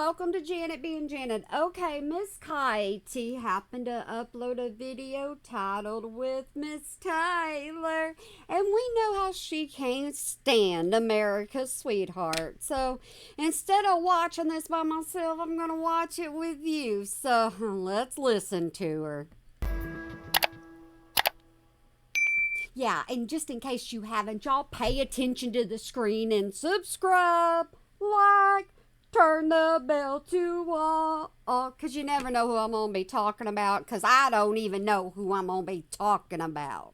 welcome to Janet being Janet. Okay, Miss Katie happened to upload a video titled With Miss Taylor, and we know how she can't stand America's Sweetheart. So instead of watching this by myself, I'm going to watch it with you. So let's listen to her. Yeah, and just in case you haven't, y'all pay attention to the screen and subscribe, like, turn the bell to all, because you never know who I'm going to be talking about, because I don't even know who I'm going to be talking about.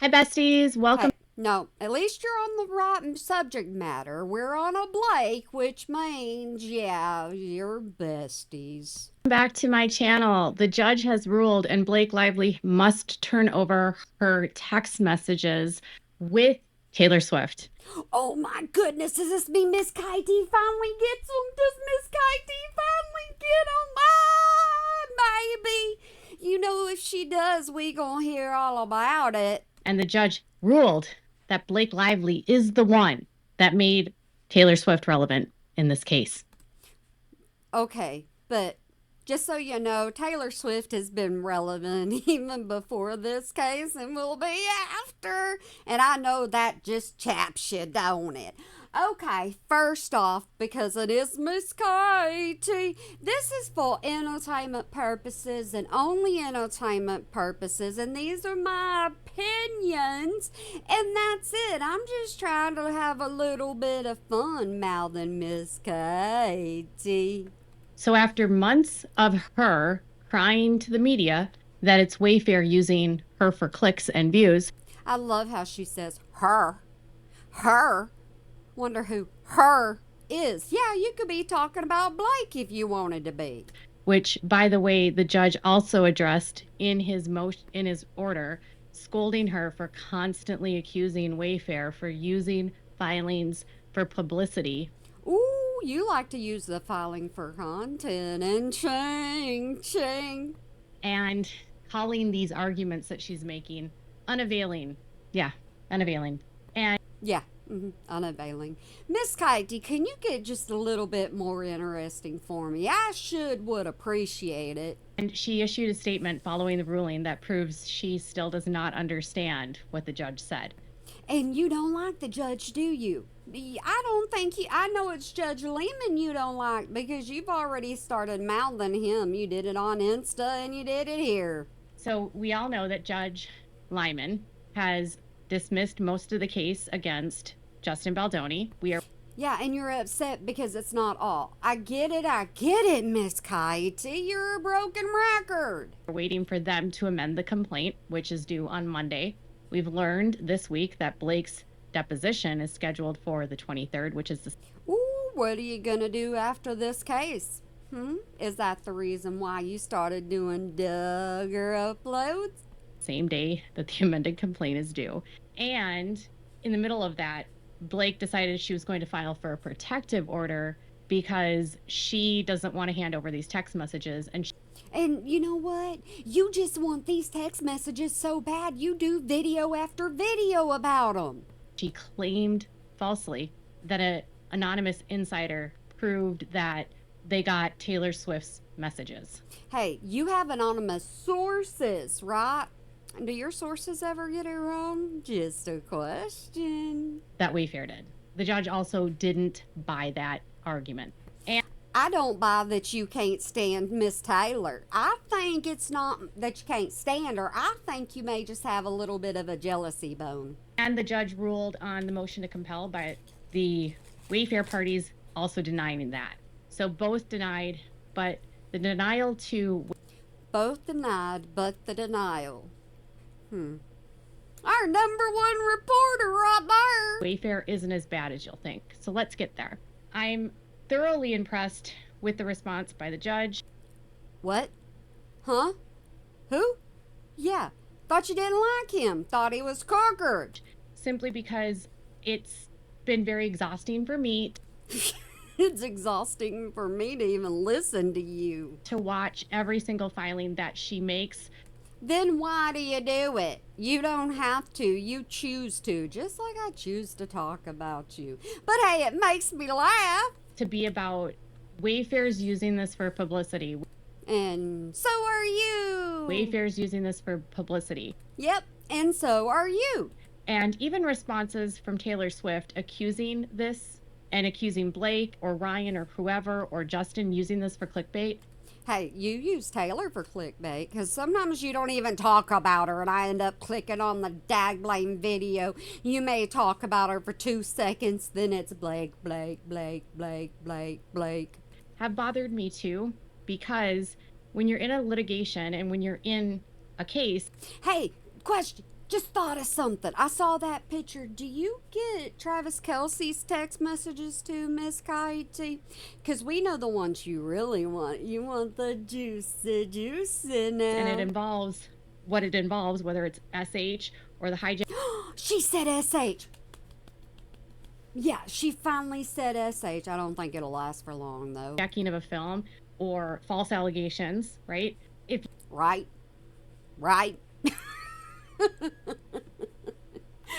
Hi, besties. Welcome Hey, no, at least you're on the right subject matter. We're on a Blake, which means, yeah, you're besties. back to my channel. The judge has ruled, and Blake Lively must turn over her text messages with Taylor Swift. Oh my goodness, does this mean Miss Katie finally gets them? Does Miss Katie finally get them? Ah, maybe. You know, if she does, we gonna hear all about it. And the judge ruled that Blake Lively is the one that made Taylor Swift relevant in this case. Okay, but just so you know, Taylor Swift has been relevant even before this case and will be after. And I know that just chaps you, don't it? Okay, first off, because it is Miss Katie, this is for entertainment purposes and only entertainment purposes, and these are my opinions, and that's it. I'm just trying to have a little bit of fun mouthing Miss Katie. So after months of her crying to the media that it's Wayfair using her for clicks and views, I love how she says her. Her. Wonder who her is. Yeah, you could be talking about Blake if you wanted to be. which, by the way, the judge also addressed in his order, scolding her for constantly accusing Wayfair for using filings for publicity. Ooh, you like to use the filing for content and ching. And calling these arguments that she's making unavailing. Yeah, unavailing. And yeah, unavailing. Miss Katie, can you get just a little bit more interesting for me? I would appreciate it. And she issued a statement following the ruling that proves she still does not understand what the judge said. And you don't like the judge, do you? I don't think you. I know it's Judge Lehman you don't like because you've already started mouthing him. You did it on Insta and you did it here. So we all know that Judge Lyman has dismissed most of the case against Justin Baldoni. Yeah, and you're upset because it's not all. I get it, Miss Katie. You're a broken record. We're waiting for them to amend the complaint, which is due on Monday. We've learned this week that Blake's deposition is scheduled for the 23rd, which is the... Ooh, what are you gonna do after this case? Is that the reason why you started doing Duggar uploads? Same day that the amended complaint is due. And in the middle of that, Blake decided she was going to file for a protective order because she doesn't want to hand over these text messages. And you know what? You just want these text messages so bad you do video after video about them. She claimed falsely that an anonymous insider proved that they got Taylor Swift's messages. Hey, you have anonymous sources, right? Do your sources ever get it wrong? Just a question. That Wayfair did. The judge also didn't buy that argument. And I don't buy that you can't stand Miss Taylor. I think it's not that you can't stand her. I think you may just have a little bit of a jealousy bone. And the judge ruled on the motion to compel, but the Wayfair parties also denying that. So both denied, but the denial to... Both denied, but the denial. Our number one reporter right there. Wayfair isn't as bad as you'll think. So let's get there. I'm thoroughly impressed with the response by the judge. What? Huh? Who? Yeah. Thought you didn't like him. Thought he was crooked. Simply because it's been very exhausting for me. It's exhausting for me to even listen to you. To watch every single filing that she makes. Then why do you do it? You don't have to. You choose to. Just like I choose to talk about you. But hey, it makes me laugh. To be about Wayfair's using this for publicity. And so are you. Wayfair's using this for publicity. Yep, and so are you. And even responses from Taylor Swift accusing this and accusing Blake or Ryan or whoever or Justin using this for clickbait. Hey, you use Taylor for clickbait because sometimes you don't even talk about her and I end up clicking on the dag-blame video. You may talk about her for 2 seconds, then it's Blake, Blake, Blake, Blake, Blake, Blake. Have bothered me too, because when you're in a litigation and when you're in a case. Hey, question. Just thought of something. I saw that picture. Do you get Travis Kelce's text messages too, Miss Coyote? Because we know the ones you really want. You want the juicy now. And it involves what it involves, whether it's SH or the hijack. She said SH. Yeah, she finally said SH. I don't think it'll last for long, though. Hijacking of a film or false allegations, right? Right.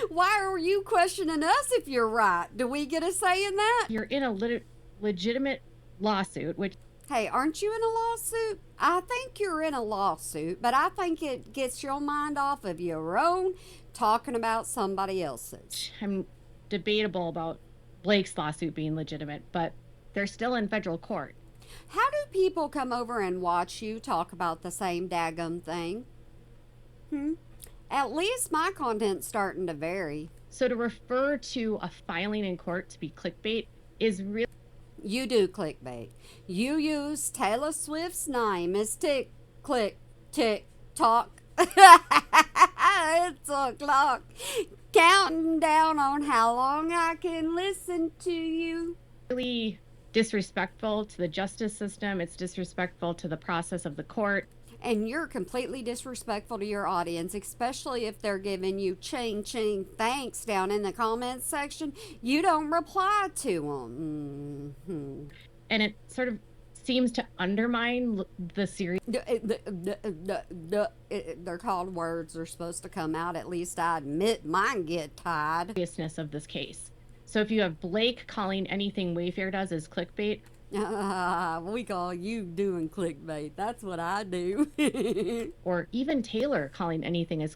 Why are you questioning us if you're right? Do we get a say in that? You're in a legitimate lawsuit, which... Hey, aren't you in a lawsuit? I think you're in a lawsuit, but I think it gets your mind off of your own talking about somebody else's. I'm debatable about Blake's lawsuit being legitimate, but they're still in federal court. How do people come over and watch you talk about the same daggum thing? At least my content's starting to vary. So to refer to a filing in court to be clickbait is really... You do clickbait. You use Taylor Swift's name as tick, click, tick, tock. It's o'clock. Counting down on how long I can listen to you. Really disrespectful to the justice system. It's disrespectful to the process of the court. And you're completely disrespectful to your audience, especially if they're giving you ching thanks down in the comments section. You don't reply to them. And it sort of seems to undermine the series. They're called words. They're supposed to come out. At least I admit mine get tied. Seriousness of this case. So if you have Blake calling anything Wayfair does as clickbait, we call you doing clickbait. That's what I do. or even Taylor calling anything as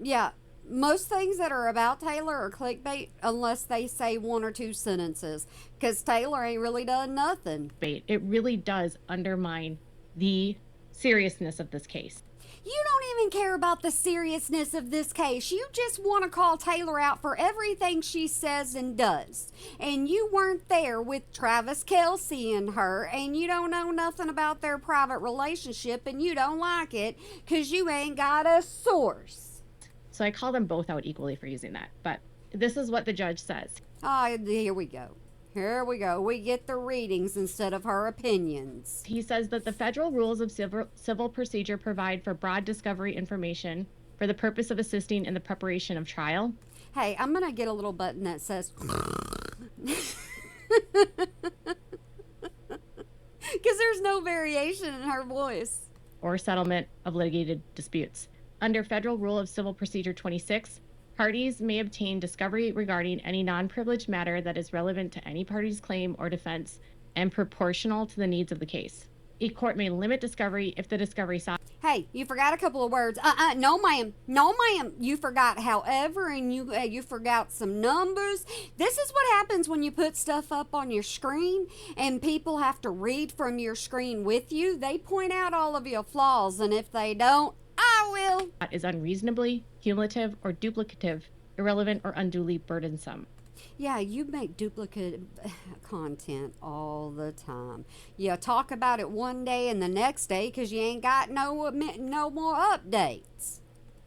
yeah. Most things that are about Taylor are clickbait unless they say 1 or 2 sentences. Because Taylor ain't really done nothing. It really does undermine the seriousness of this case. You don't even care about the seriousness of this case. You just want to call Taylor out for everything she says and does. And you weren't there with Travis Kelce and her, and you don't know nothing about their private relationship, and you don't like it because you ain't got a source. So I call them both out equally for using that. But this is what the judge says. Here we go. Here we go. We get the readings instead of her opinions. He says that the federal rules of civil procedure provide for broad discovery information for the purpose of assisting in the preparation of trial. Hey, I'm going to get a little button that says... Because there's no variation in her voice. Or settlement of litigated disputes. Under Federal Rule of Civil Procedure 26, parties may obtain discovery regarding any non-privileged matter that is relevant to any party's claim or defense and proportional to the needs of the case. A court may limit discovery if the discovery sought... Hey, you forgot a couple of words. No, ma'am. No, ma'am. You forgot however, and you forgot some numbers. This is what happens when you put stuff up on your screen, and people have to read from your screen with you. They point out all of your flaws, and if they don't, I will. ...is unreasonably, cumulative, or duplicative, irrelevant, or unduly burdensome. Yeah, you make duplicate content all the time. You talk about it one day and the next day because you ain't got no more updates.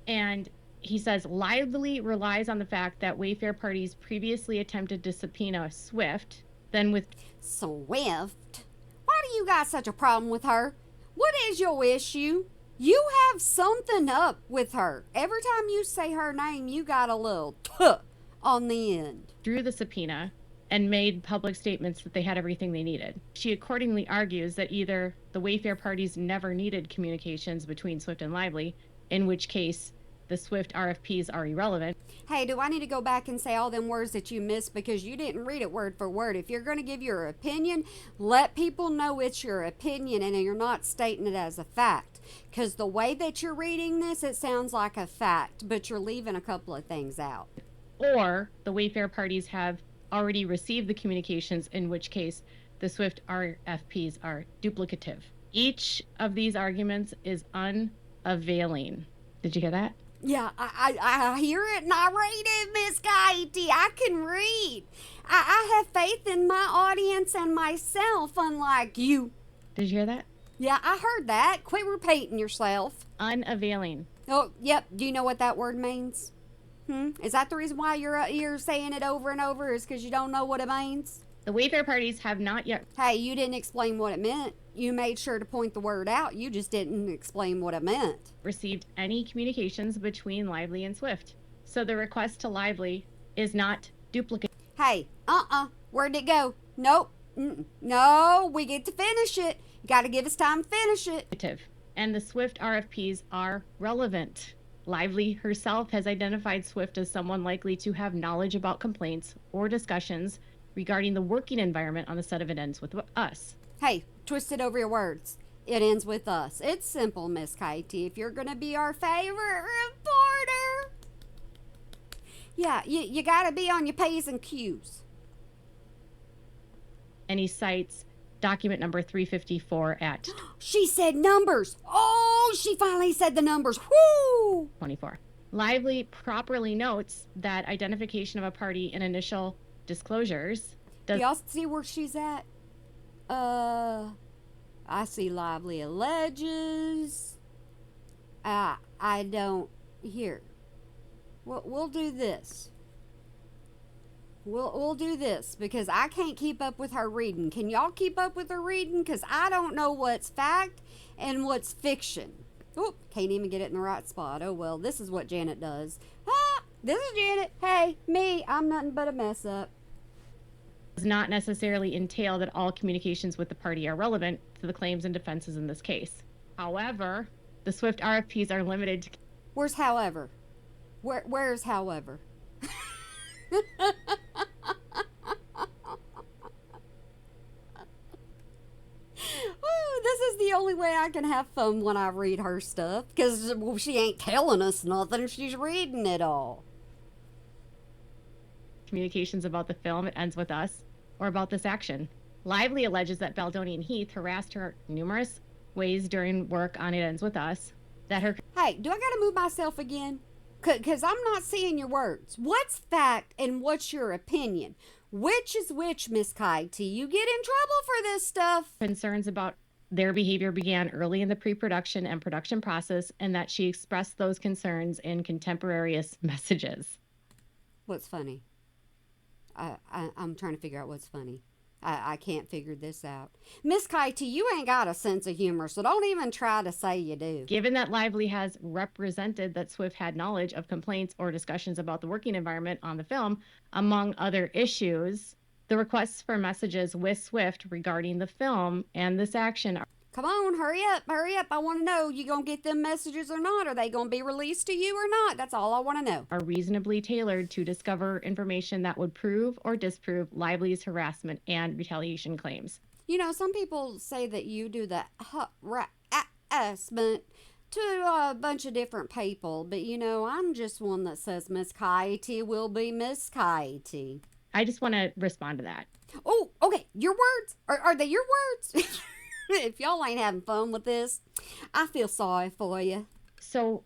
And he says lively relies on the fact that Wayfair parties previously attempted to subpoena Swift, then with... Swift? Why do you got such a problem with her? What is your issue? You have something up with her. Every time you say her name, you got a little tuh on the end. Drew the subpoena and made public statements that they had everything they needed. She accordingly argues that either the Wayfair parties never needed communications between Swift and Lively, in which case the Swift RFPs are irrelevant. Hey, do I need to go back and say all them words that you missed because you didn't read it word for word? If you're going to give your opinion, let people know it's your opinion and you're not stating it as a fact. Because the way that you're reading this, it sounds like a fact, but you're leaving a couple of things out. Or the Wayfair parties have already received the communications, in which case the Swift RFPs are duplicative. Each of these arguments is unavailing. Did you hear that? Yeah, I hear it and I read it, Miss Katie. I can read. I have faith in my audience and myself, unlike you. Did you hear that? Yeah, I heard that. Quit repeating yourself. Unavailing. Oh, yep. Do you know what that word means? Is that the reason why you're saying it over and over? Is because you don't know what it means? The Wayfair parties have not yet Hey, you didn't explain what it meant. You made sure to point the word out. You just didn't explain what it meant. received any communications between Lively and Swift. So the request to Lively is not duplicative. Hey, where'd it go? Nope. No, we get to finish it. You got to give us time to finish it. And the Swift RFPs are relevant. Lively herself has identified Swift as someone likely to have knowledge about complaints or discussions regarding the working environment on the set of It Ends With Us. Hey, twist it over your words. It ends with us. It's simple, Miss Katie. If you're going to be our favorite reporter, yeah, you got to be on your P's and Q's. And he cites document number 354 at She said numbers. Oh, she finally said the numbers. Whoo! 24. Lively properly notes that identification of a party in initial disclosures Do y'all see where she's at? I see Lively alleges. I don't hear. We'll do this. We'll do this because I can't keep up with her reading. Can y'all keep up with her reading? Because I don't know what's fact and what's fiction. Oop, can't even get it in the right spot. Oh well, this is what Janet does. Ah, this is Janet. Hey, me. I'm nothing but a mess up. does not necessarily entail that all communications with the party are relevant to the claims and defenses in this case. However, the Swift RFPs are limited to... Where's however? Where's however? This is the only way I can have fun when I read her stuff because she ain't telling us nothing. She's reading it all. communications about the film It Ends With Us or about this action. Lively alleges that Baldoni and Heath harassed her numerous ways during work on It Ends With Us. That her... Hey, do I gotta move myself again? Because I'm not seeing your words. What's fact and what's your opinion? Which is which, Miss Katie? You get in trouble for this stuff. concerns about their behavior began early in the pre-production and production process, and that she expressed those concerns in contemporaneous messages. What's funny? I'm trying to figure out what's funny. I can't figure this out. Miss Katie, you ain't got a sense of humor, so don't even try to say you do. Given that Lively has represented that Swift had knowledge of complaints or discussions about the working environment on the film, among other issues, the requests for messages with Swift regarding the film and this action are... Come on, hurry up. I want to know, you gonna get them messages or not? Are they gonna be released to you or not? That's all I want to know. are reasonably tailored to discover information that would prove or disprove Lively's harassment and retaliation claims. You know, some people say that you do the harassment to a bunch of different people, but you know, I'm just one that says Miss Katie will be Miss Katie. I just want to respond to that. Oh, okay. Your words? Are they your words? If y'all ain't having fun with this, I feel sorry for you. So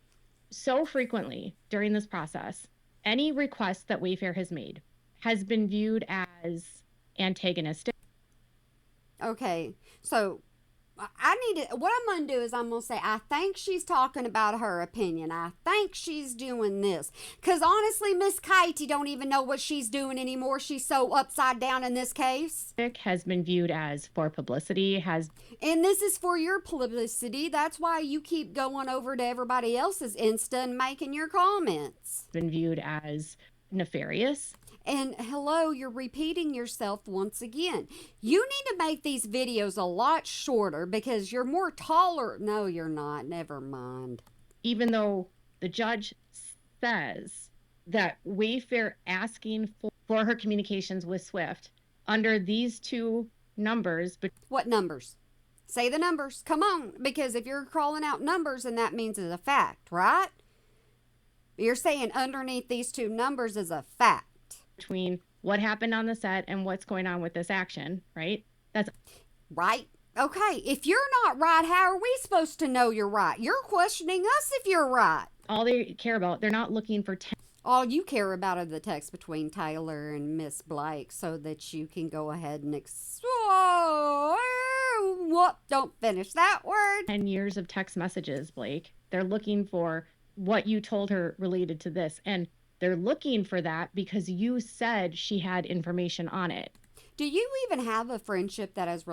frequently during this process, any request that Wayfair has made has been viewed as antagonistic. Okay, so what I'm going to do is I'm going to say, I think she's talking about her opinion. I think she's doing this. Because honestly, Miss Katie don't even know what she's doing anymore. She's so upside down in this case. Has been viewed as for publicity, And this is for your publicity. That's why you keep going over to everybody else's Insta and making your comments. been viewed as nefarious. And hello, you're repeating yourself once again. You need to make these videos a lot shorter because you're more taller. No, you're not. Never mind. Even though the judge says that Wayfair asking for her communications with Swift under these two numbers. But What numbers? Say the numbers. Come on. Because if you're calling out numbers, then that means it's a fact, right? You're saying underneath these two numbers is a fact. between what happened on the set and what's going on with this action, right? That's Right? Okay. If you're not right, how are we supposed to know you're right? You're questioning us if you're right. all they care about. They're not looking for All you care about are the text between Taylor and Miss Blake so that you can go ahead and what? Don't finish that word. 10 years of text messages, Blake. They're looking for what you told her related to this. And they're looking for that because you said she had information on it. Do you even have a friendship that has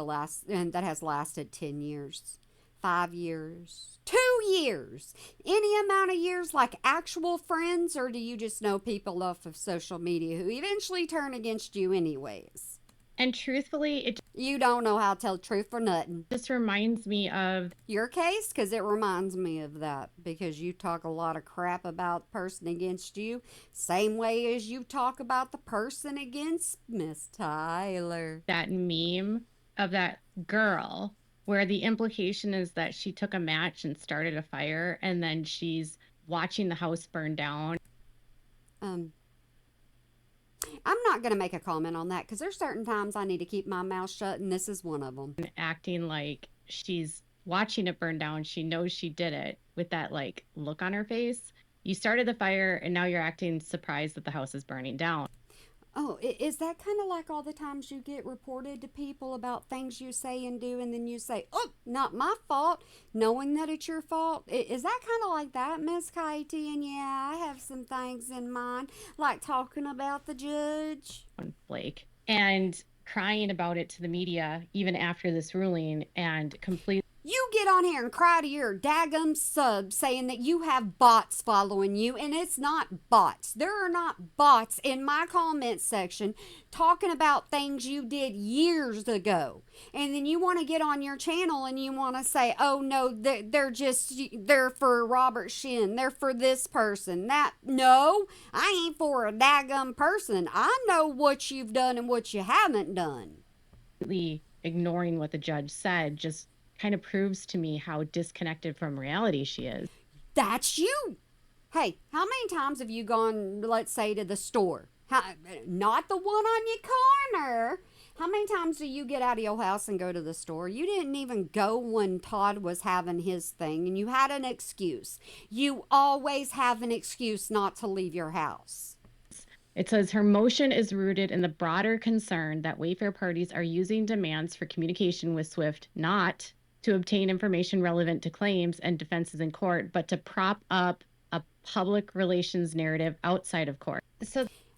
lasted 10 years? 5 years? 2 years? Any amount of years like actual friends, or do you just know people off of social media who eventually turn against you anyways? And truthfully, it You don't know how to tell the truth for nothing. just reminds me of Your case? Because it reminds me of that. Because you talk a lot of crap about the person against you. Same way as you talk about the person against Miss Tyler. that meme of that girl where the implication is that she took a match and started a fire and then she's watching the house burn down. I'm not going to make a comment on that because there's certain times I need to keep my mouth shut, and this is one of them. And acting like she's watching it burn down. She knows she did it with that like look on her face. You started the fire and now you're acting surprised that the house is burning down. Oh, is that kind of like all the times you get reported to people about things you say and do, and then you say, oh, not my fault, knowing that it's your fault? Is that kind of like that, Miss Katie? And yeah, I have some things in mind, like talking about the judge. Blake, and crying about it to the media even after this ruling and completely You get on here and cry to your daggum subs saying that you have bots following you, and it's not bots. There are not bots in my comment section talking about things you did years ago. And then you want to get on your channel and you want to say, oh no, they're for Robert Shin. They're for this person. No, I ain't for a daggum person. I know what you've done and what you haven't done. ignoring what the judge said just kind of proves to me how disconnected from reality she is. That's you. Hey, how many times have you gone, let's say, to the store? Not the one on your corner. How many times do you get out of your house and go to the store? You didn't even go when Todd was having his thing, and you had an excuse. You always have an excuse not to leave your house. It says her motion is rooted in the broader concern that Wayfair parties are using demands for communication with Swift not to obtain information relevant to claims and defenses in court, but to prop up a public relations narrative outside of court.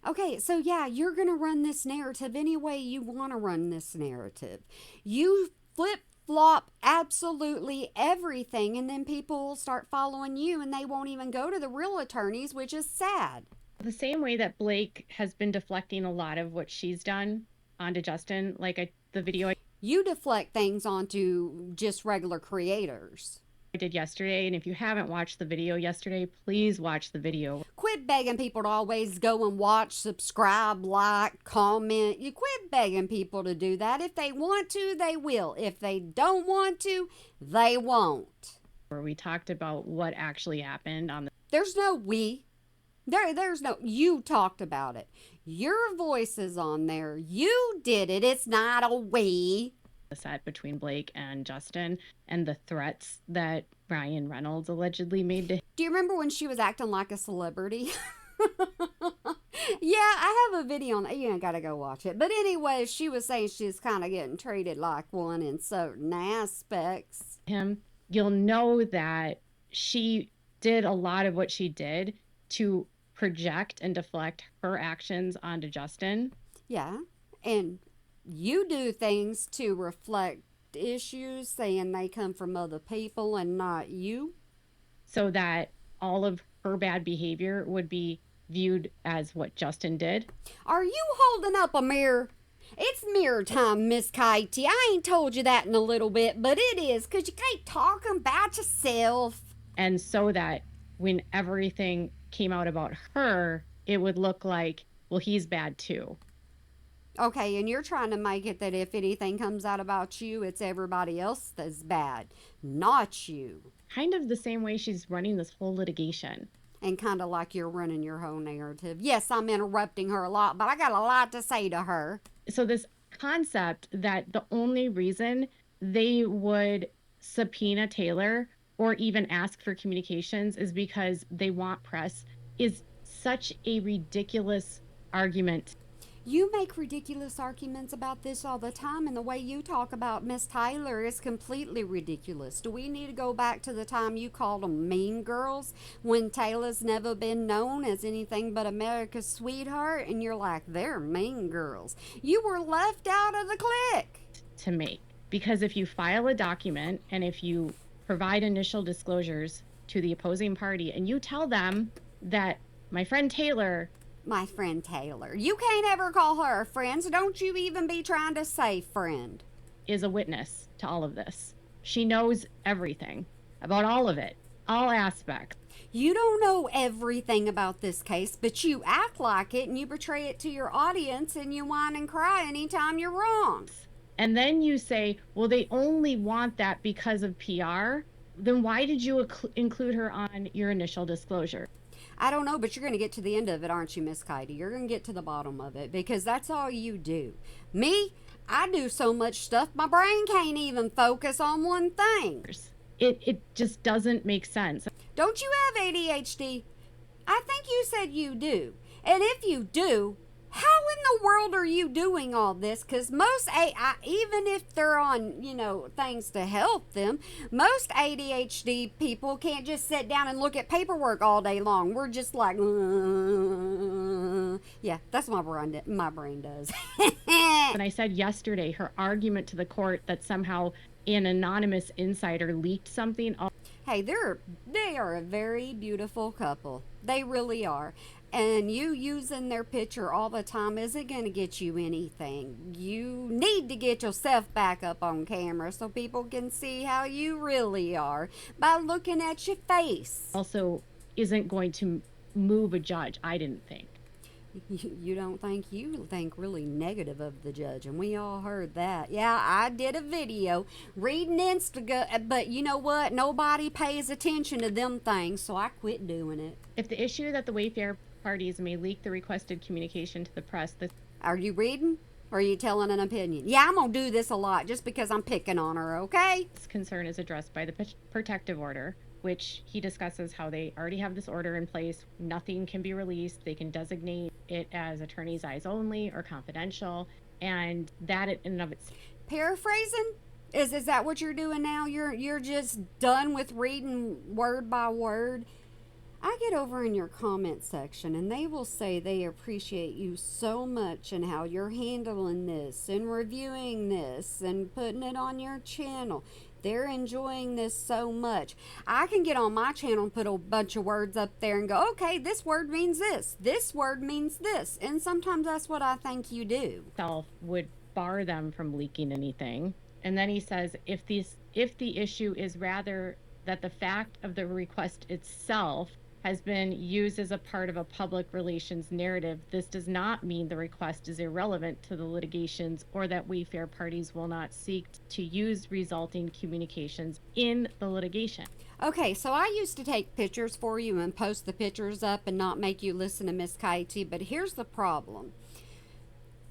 Okay, so yeah, you're going to run this narrative any way you want to run this narrative. You flip-flop absolutely everything, and then people will start following you, and they won't even go to the real attorneys, which is sad. The same way that Blake has been deflecting a lot of what she's done onto Justin, like the video You deflect things onto just regular creators. I did yesterday, and if you haven't watched the video yesterday, please watch the video. Quit begging people to always go and watch, subscribe, like, comment. You quit begging people to do that. If they want to, they will. If they don't want to, they won't. Where we talked about what actually happened on the There's no we. There's no, you talked about it. Your voice is on there. You did it. It's not a we. set between Blake and Justin and the threats that Ryan Reynolds allegedly made to him. Do you remember when she was acting like a celebrity? Yeah, I have a video on that. You ain't gotta go watch it. But anyway, she was saying she's kind of getting treated like one in certain aspects. You'll know that she did a lot of what she did to project and deflect her actions onto Justin. Yeah, and you do things to reflect issues, saying they come from other people and not you. So that all of her bad behavior would be viewed as what Justin did. Are you holding up a mirror? It's mirror time, Miss Katie. I ain't told you that in a little bit, but it is, because you keep talking about yourself. And so that when everything came out about her, it would look like, well, he's bad too. Okay, and you're trying to make it that if anything comes out about you, it's everybody else that's bad, not you. Kind of the same way she's running this whole litigation. And kind of like you're running your whole narrative. Yes, I'm interrupting her a lot, but I got a lot to say to her. So this concept that the only reason they would subpoena Taylor or even ask for communications is because they want press is such a ridiculous argument. You make ridiculous arguments about this all the time, and the way you talk about Miss Taylor is completely ridiculous. Do we need to go back to the time you called them mean girls when Taylor's never been known as anything but America's sweetheart? And you're like, they're mean girls. You were left out of the clique. To make, because if you file a document and if you provide initial disclosures to the opposing party and you tell them that my friend Taylor You can't ever call her a friend, so don't you even be trying to say friend. is a witness to all of this. She knows everything about all of it, all aspects. You don't know everything about this case, but you act like it and you betray it to your audience and you whine and cry anytime you're wrong. And then you say, well, they only want that because of PR. Then why did you include her on your initial disclosure? I don't know, but you're going to get to the end of it, aren't you, Miss Katie? You're going to get to the bottom of it because that's all you do. Me, I do so much stuff, my brain can't even focus on one thing. It just doesn't make sense. Don't you have ADHD? I think you said you do. And if you do, how in the world are you doing all this? Because most AI, even if they're on, things to help them, most ADHD people can't just sit down and look at paperwork all day long. We're just like, yeah, that's what my brain does. And I said yesterday, her argument to the court that somehow an anonymous insider leaked something. Hey, they are a very beautiful couple. They really are. And you using their picture all the time isn't going to get you anything. You need to get yourself back up on camera so people can see how you really are by looking at your face. Also, isn't going to move a judge, I didn't think. You don't think? You think really negative of the judge, and we all heard that. Yeah, I did a video reading Instagram, but you know what? Nobody pays attention to them things, so I quit doing it. If the issue that the Wayfair parties may leak the requested communication to the press, are you reading? Or are you telling an opinion? Yeah, I'm going to do this a lot just because I'm picking on her, okay? This concern is addressed by the protective order, which he discusses how they already have this order in place. Nothing can be released. They can designate it as attorney's eyes only or confidential, and that in and of itself. Paraphrasing? Is that what you're doing now? You're just done with reading word by word? I get over in your comment section and they will say they appreciate you so much and how you're handling this and reviewing this and putting it on your channel. They're enjoying this so much. I can get on my channel and put a bunch of words up there and go, okay, this word means this. This word means this. And sometimes that's what I think you do. Self would bar them from leaking anything. And then he says, if the issue is rather that the fact of the request itself has been used as a part of a public relations narrative, this does not mean the request is irrelevant to the litigations or that Wayfair parties will not seek to use resulting communications in the litigation. Okay, so I used to take pictures for you and post the pictures up and not make you listen to Miss Katie, but here's the problem.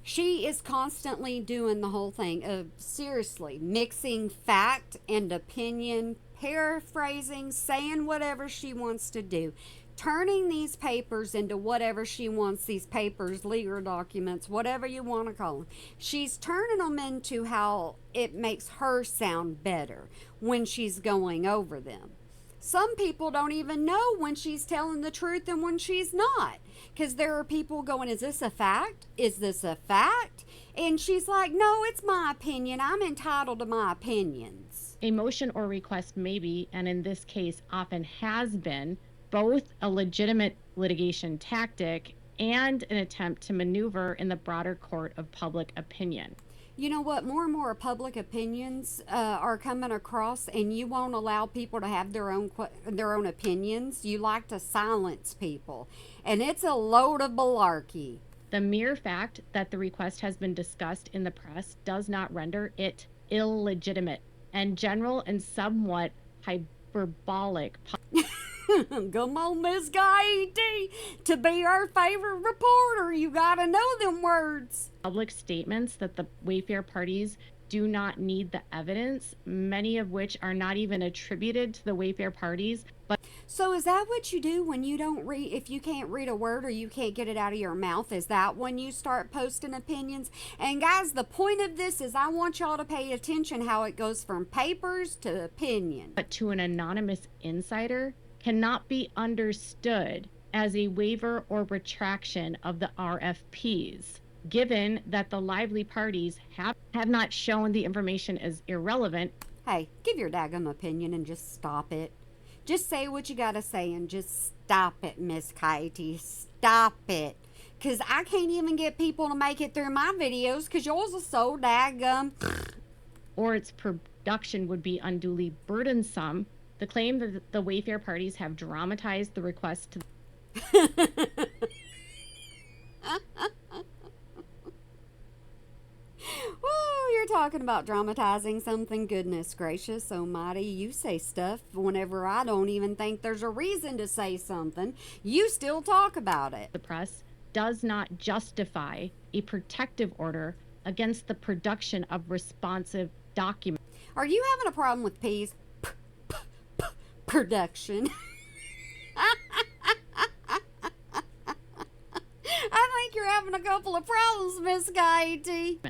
She is constantly doing the whole thing of seriously mixing fact and opinion, paraphrasing, saying whatever she wants to do, turning these papers into whatever she wants these papers, legal documents, whatever you want to call them. She's turning them into how it makes her sound better when she's going over them. Some people don't even know when she's telling the truth and when she's not. Because there are people going, is this a fact? Is this a fact? And she's like, no, it's my opinion. I'm entitled to my opinions. A motion or request may be, and in this case often has been, both a legitimate litigation tactic and an attempt to maneuver in the broader court of public opinion. You know what? More and more public opinions are coming across, and you won't allow people to have their own opinions. You like to silence people, and it's a load of malarkey. The mere fact that the request has been discussed in the press does not render it illegitimate, and general and somewhat hyperbolic Come on, Miss Guy, to be our favorite reporter, you gotta know them words. public statements that the Wayfair parties do not need the evidence, many of which are not even attributed to the Wayfair parties, but So is that what you do when you don't read, if you can't read a word or you can't get it out of your mouth? Is that when you start posting opinions? And guys, the point of this is I want y'all to pay attention how it goes from papers to opinion. to an anonymous insider cannot be understood as a waiver or retraction of the RFPs, given that the lively parties have not shown the information as irrelevant. Hey, give your daggum opinion and just stop it. Just say what you gotta say and just stop it, Miss Katie. Stop it. Because I can't even get people to make it through my videos because yours is so daggum. Or its production would be unduly burdensome. The claim that the Wayfair parties have dramatized the request to Woo, you're talking about dramatizing something. Goodness gracious almighty. You say stuff whenever I don't even think there's a reason to say something. You still talk about it. the press does not justify a protective order against the production of responsive documents. Are you having a problem with P's? Production. I think you're having a couple of problems, Miss Katie.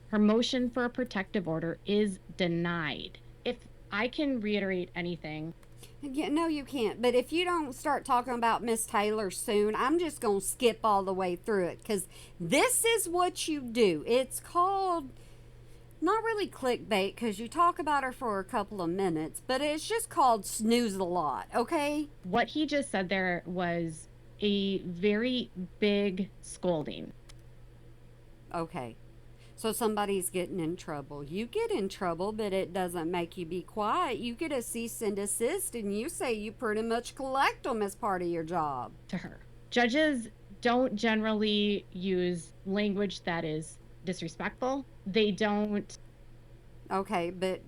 Her motion for a protective order is denied. If I can reiterate anything, Yeah, no, you can't. But if you don't start talking about Miss Taylor soon, I'm just going to skip all the way through it because this is what you do. It's called not really clickbait because you talk about her for a couple of minutes, but it's just called snooze a lot, okay? what he just said there was a very big scolding. Okay. So somebody's getting in trouble. You get in trouble, but it doesn't make you be quiet. You get a cease and desist, and you say you pretty much collect them as part of your job. To her. Judges don't generally use language that is disrespectful. They don't. Okay, but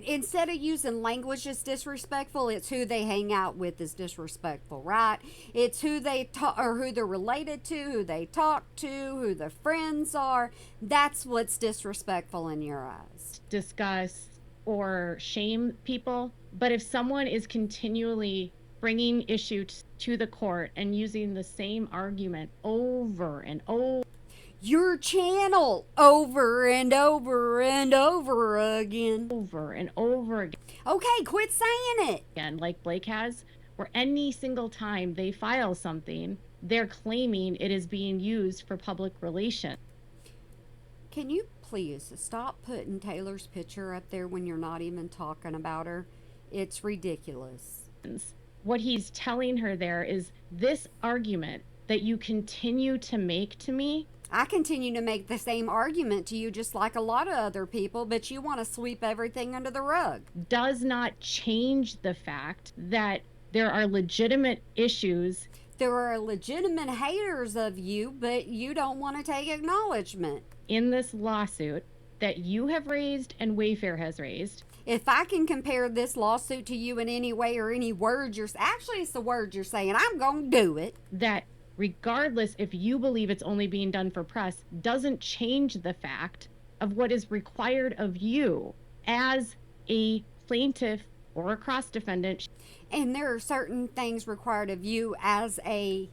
instead of using language that's disrespectful, it's who they hang out with is disrespectful, right? It's who they talk or who they're related to, who they talk to, who their friends are. That's what's disrespectful in your eyes. Discuss or shame people. But if someone is continually bringing issues to the court and using the same argument over and over, Your channel over and over and over again. over and over Okay, quit saying it. again, like Blake has, where any single time they file something, they're claiming it is being used for public relations. Can you please stop putting Taylor's picture up there when you're not even talking about her? It's ridiculous. What he's telling her there is this argument that you continue to make to me. I continue to make the same argument to you just like a lot of other people, but you want to sweep everything under the rug. Does not change the fact that there are legitimate issues. There are legitimate haters of you, but you don't want to take acknowledgement. In this lawsuit that you have raised and Wayfair has raised. If I can compare this lawsuit to you in any way or any words actually it's the words you're saying, I'm going to do it. That regardless if you believe it's only being done for press, doesn't change the fact of what is required of you as a plaintiff or a cross defendant. And there are certain things required of you as a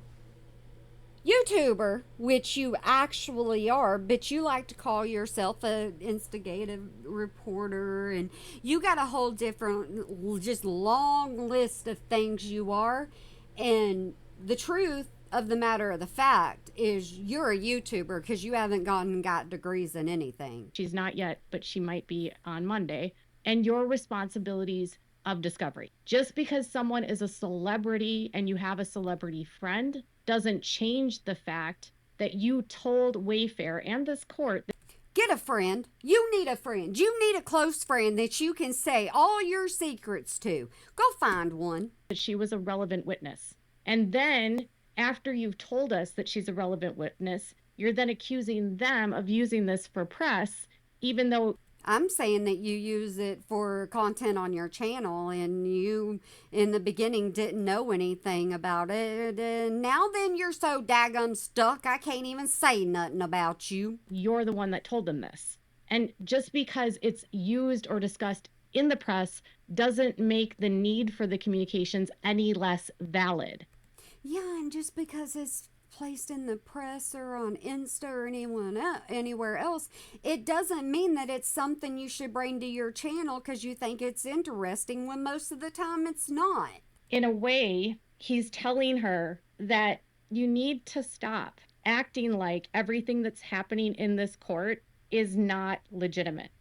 YouTuber, which you actually are, but you like to call yourself an investigative reporter, and you got a whole different, just long list of things you are. And the truth of the matter of the fact is you're a YouTuber because you haven't gone and got degrees in anything. She's not yet, but she might be on Monday. And your responsibilities of discovery. Just because someone is a celebrity and you have a celebrity friend doesn't change the fact that you told Wayfair and this court Get a friend. You need a friend. You need a close friend that you can say all your secrets to. Go find one. That she was a relevant witness. And then, after you've told us that she's a relevant witness, you're then accusing them of using this for press, even though I'm saying that you use it for content on your channel and you in the beginning didn't know anything about it. And now then you're so daggum stuck I can't even say nothing about you. you're the one that told them this. And just because it's used or discussed in the press doesn't make the need for the communications any less valid. Yeah, and just because it's placed in the press or on Insta or anywhere else, it doesn't mean that it's something you should bring to your channel because you think it's interesting when most of the time it's not. In a way, he's telling her that you need to stop acting like everything that's happening in this court is not legitimate.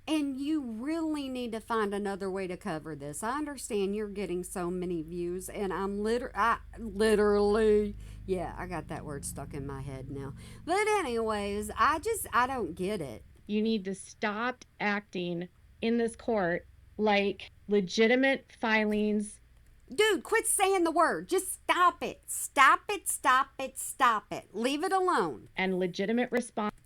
And you really need to find another way to cover this. I understand you're getting so many views, and I'm literally, yeah, I got that word stuck in my head now. But anyways, I don't get it. You need to stop acting in this court like legitimate filings. Dude, quit saying the word. Just stop it. Stop it, stop it, stop it. Leave it alone. And legitimate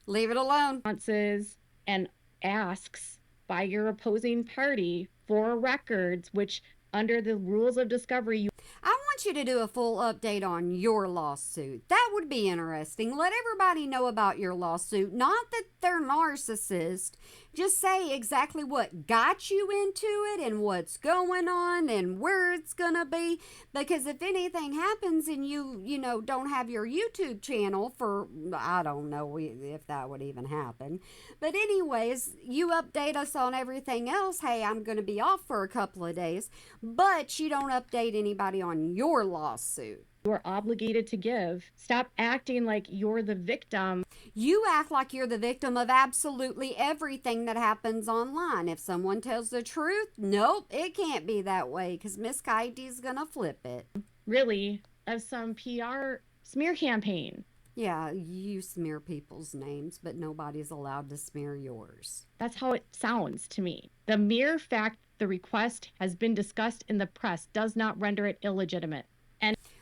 Leave it alone. responses and asks by your opposing party for records, which under the rules of discovery, I want you to do a full update on your lawsuit. That would be interesting. Let everybody know about your lawsuit. Not that they're narcissists. Just say exactly what got you into it and what's going on and where it's gonna be. Because if anything happens and you don't have your YouTube channel for, I don't know if that would even happen. But anyways, you update us on everything else. Hey, I'm gonna be off for a couple of days. But you don't update anybody on your lawsuit. you're obligated to give. Stop acting like you're the victim. You act like you're the victim of absolutely everything that happens online. If someone tells the truth, nope, it can't be that way because Miss Coyote's gonna flip it. Really, of some PR smear campaign. Yeah, you smear people's names, but nobody's allowed to smear yours. That's how it sounds to me. The mere fact the request has been discussed in the press does not render it illegitimate.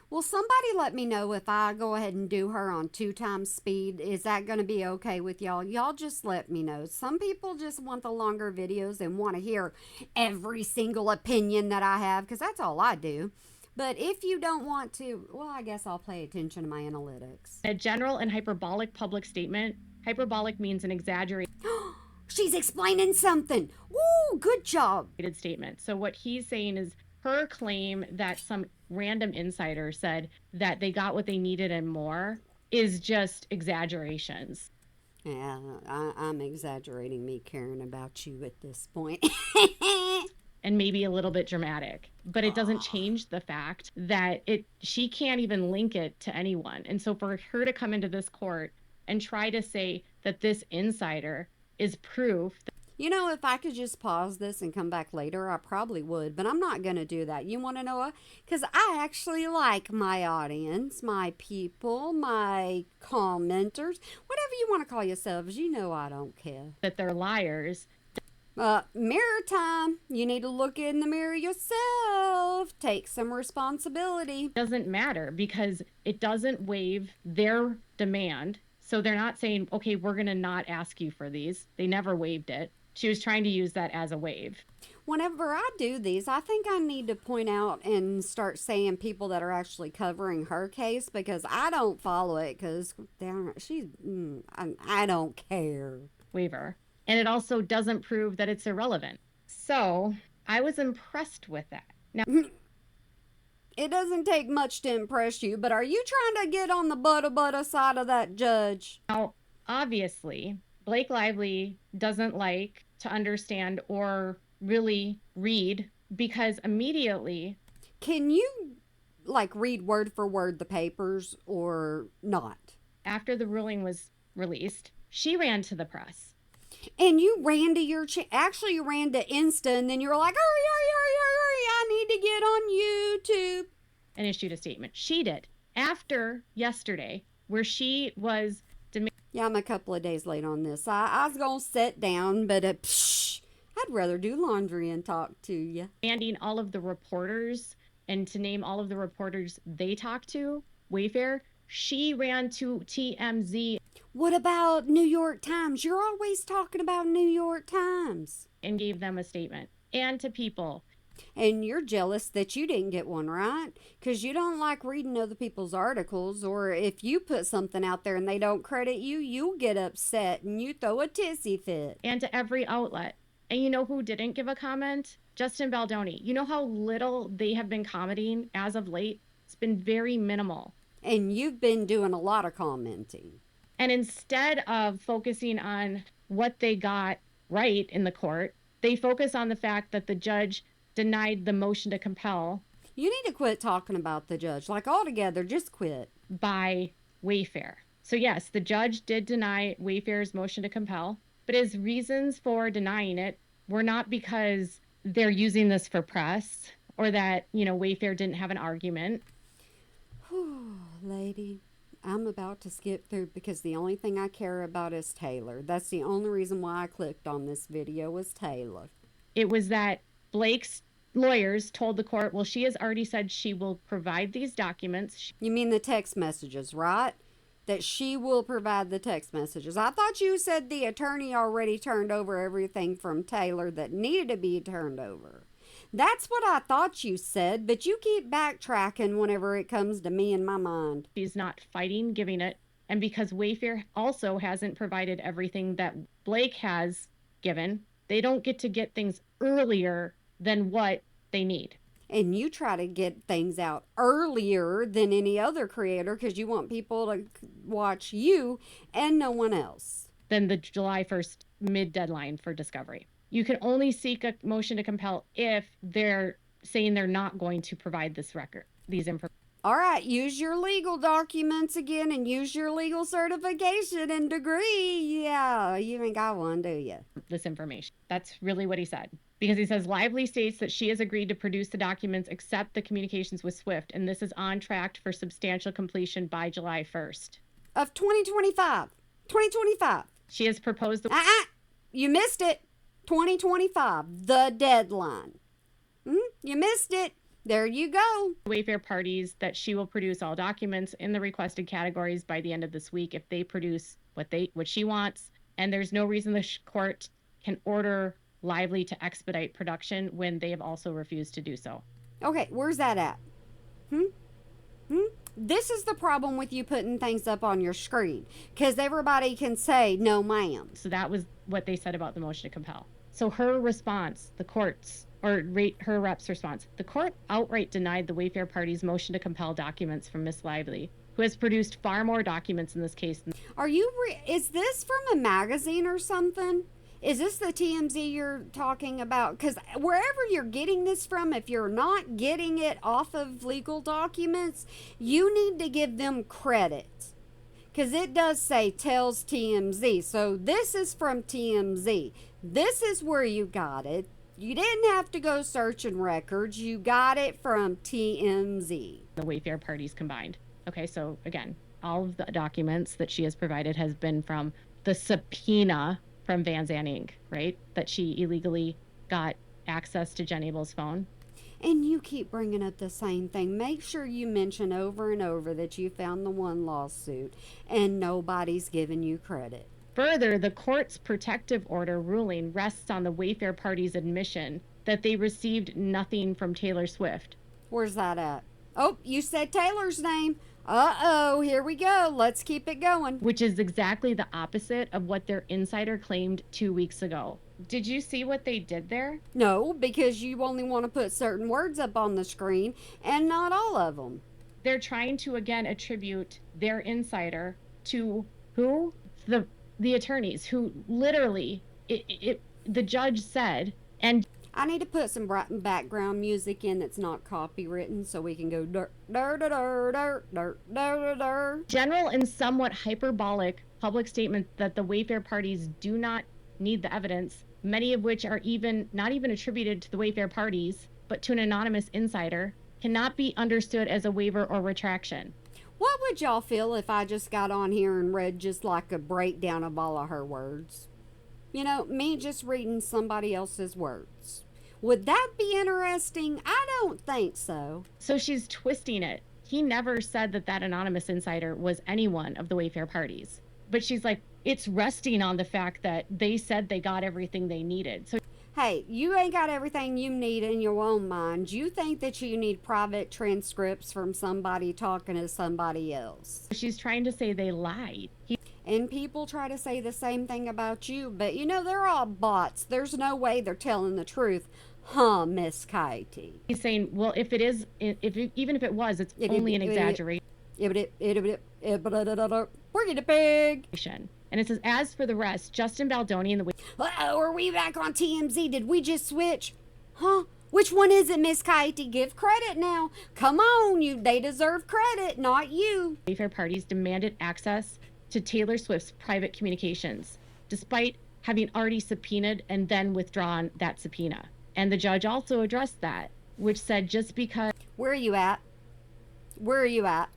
Well, somebody let me know if I go ahead and do her on 2 times speed. Is that going to be okay with y'all? Y'all just let me know. Some people just want the longer videos and want to hear every single opinion that I have because that's all I do. But if you don't want to, well, I guess I'll pay attention to my analytics. A general and hyperbolic public statement. Hyperbolic means an exaggerated She's explaining something. Woo, good job. statement. So what he's saying is her claim that some random insider said that they got what they needed and more is just exaggerations. Yeah, I'm exaggerating me caring about you at this point. And maybe a little bit dramatic, but it doesn't change the fact that she can't even link it to anyone. And so for her to come into this court and try to say that this insider is proof. You know, if I could just pause this and come back later, I probably would, but I'm not going to do that. You want to know why? Because I actually like my audience, my people, my commenters, whatever you want to call yourselves. You know I don't care. That they're liars. Mirror time. You need to look in the mirror yourself. Take some responsibility. Doesn't matter because it doesn't waive their demand. So they're not saying, okay, we're going to not ask you for these. They never waived it. She was trying to use that as a waive. Whenever I do these, I think I need to point out and start saying people that are actually covering her case because I don't follow it because I don't care. Waiver. And it also doesn't prove that it's irrelevant. So I was impressed with that. Now, it doesn't take much to impress you, but are you trying to get on the butter side of that judge? Now, obviously, Blake Lively doesn't like to understand or really read because immediately. Can you, read word for word the papers or not? After the ruling was released, she ran to the press. And you ran to you ran to Insta, and then you were like, hurry, I need to get on YouTube. And issued a statement. She did. After yesterday, where she was Yeah, I'm a couple of days late on this. I was going to sit down, but I'd rather do laundry and talk to you. Demanding all of the reporters and to name all of the reporters they talked to, Wayfair, she ran to TMZ. What about New York Times? You're always talking about New York Times. And gave them a statement. And to People. And you're jealous that you didn't get one, right? Because you don't like reading other people's articles, or if you put something out there and they don't credit you, you'll get upset and you throw a tissy fit. And to every outlet. And you know who didn't give a comment? Justin Baldoni. You know how little they have been commenting as of late? It's been very minimal. And you've been doing a lot of commenting. And instead of focusing on what they got right in the court, they focus on the fact that the judge denied the motion to compel. You need to quit talking about the judge. Like, altogether, just quit. By Wayfair. So yes, the judge did deny Wayfair's motion to compel, but his reasons for denying it were not because they're using this for press or that, Wayfair didn't have an argument. Whew, lady, I'm about to skip through because the only thing I care about is Taylor. That's the only reason why I clicked on this video was Taylor. It was that Blake's lawyers told the court, well, she has already said she will provide these documents. You mean the text messages, right? That she will provide the text messages. I thought you said the attorney already turned over everything from Taylor that needed to be turned over. That's what I thought you said, but you keep backtracking whenever it comes to me in my mind. She's not fighting giving it. And because Wayfair also hasn't provided everything that Blake has given, they don't get to get things earlier than what they need. And you try to get things out earlier than any other creator because you want people to watch you and no one else. Than the July 1st mid-deadline for discovery. You can only seek a motion to compel if they're saying they're not going to provide this record, these information. All right, use your legal documents again and use your legal certification and degree. Yeah, you ain't got one, do you? This information. That's really what he said. Because he says Lively states that she has agreed to produce the documents except the communications with Swift, and this is on track for substantial completion by July 1st. Of 2025. 2025. She has proposed the... You missed it. 2025. The deadline. You missed it. There you go. Wayfair parties that she will produce all documents in the requested categories by the end of this week if they produce what she wants. And there's no reason the court can order Lively to expedite production when they have also refused to do so. Okay, where's that at? This is the problem with you putting things up on your screen, because everybody can say, no, ma'am. So that was what they said about the motion to compel. So her response, her rep's response, the court outright denied the Wayfair party's motion to compel documents from Miss Lively, who has produced far more documents in this case. Is this from a magazine or something? Is this the TMZ you're talking about? Because wherever you're getting this from, if you're not getting it off of legal documents, you need to give them credit. Because it does say tells TMZ. So this is from TMZ. This is where you got it. You didn't have to go searching records. You got it from TMZ. The Wayfair parties combined. Okay, so again, all of the documents that she has provided has been from the subpoena from Van Zandt Inc., right? That she illegally got access to Jen Abel's phone. And you keep bringing up the same thing. Make sure you mention over and over that you found the one lawsuit and nobody's giving you credit. Further, the court's protective order ruling rests on the Wayfair party's admission that they received nothing from Taylor Swift. Where's that at? Oh, you said Taylor's name. Uh-oh, here we go. Let's keep it going. Which is exactly the opposite of what their insider claimed 2 weeks ago. Did you see what they did there? No, because you only want to put certain words up on the screen and not all of them. They're trying to, again, attribute their insider to who? The attorneys who literally, the judge said, and I need to put some background music in that's not copywritten so we can go dirt, dirt, dirt, dirt, dirt, dirt, dirt. General and somewhat hyperbolic public statement that the Wayfair parties do not need the evidence, many of which are not even attributed to the Wayfair parties, but to an anonymous insider, cannot be understood as a waiver or retraction. What would y'all feel if I just got on here and read just like a breakdown of all of her words? You know, me just reading somebody else's words. Would that be interesting? I don't think so. So she's twisting it. He never said that that anonymous insider was any one of the Wayfair parties. But she's like, it's resting on the fact that they said they got everything they needed. So Hey, you ain't got everything you need in your own mind. You think that you need private transcripts from somebody talking to somebody else. she's trying to say they lied. And people try to say the same thing about you, but you know, they're all bots. There's no way they're telling the truth. Huh, Miss Katie? He's saying, well, if it is, even if it was, it's only an exaggeration. Bring it pig. And it says, as for the rest, Justin Baldoni and the Uh-oh, are we back on TMZ? Did we just switch? Huh? Which one is it, Miss Katie? Give credit now. Come on, they deserve credit, not you. Wayfair parties demanded access to Taylor Swift's private communications, despite having already subpoenaed and then withdrawn that subpoena. And the judge also addressed that, which said just because... Where are you at? Where are you at?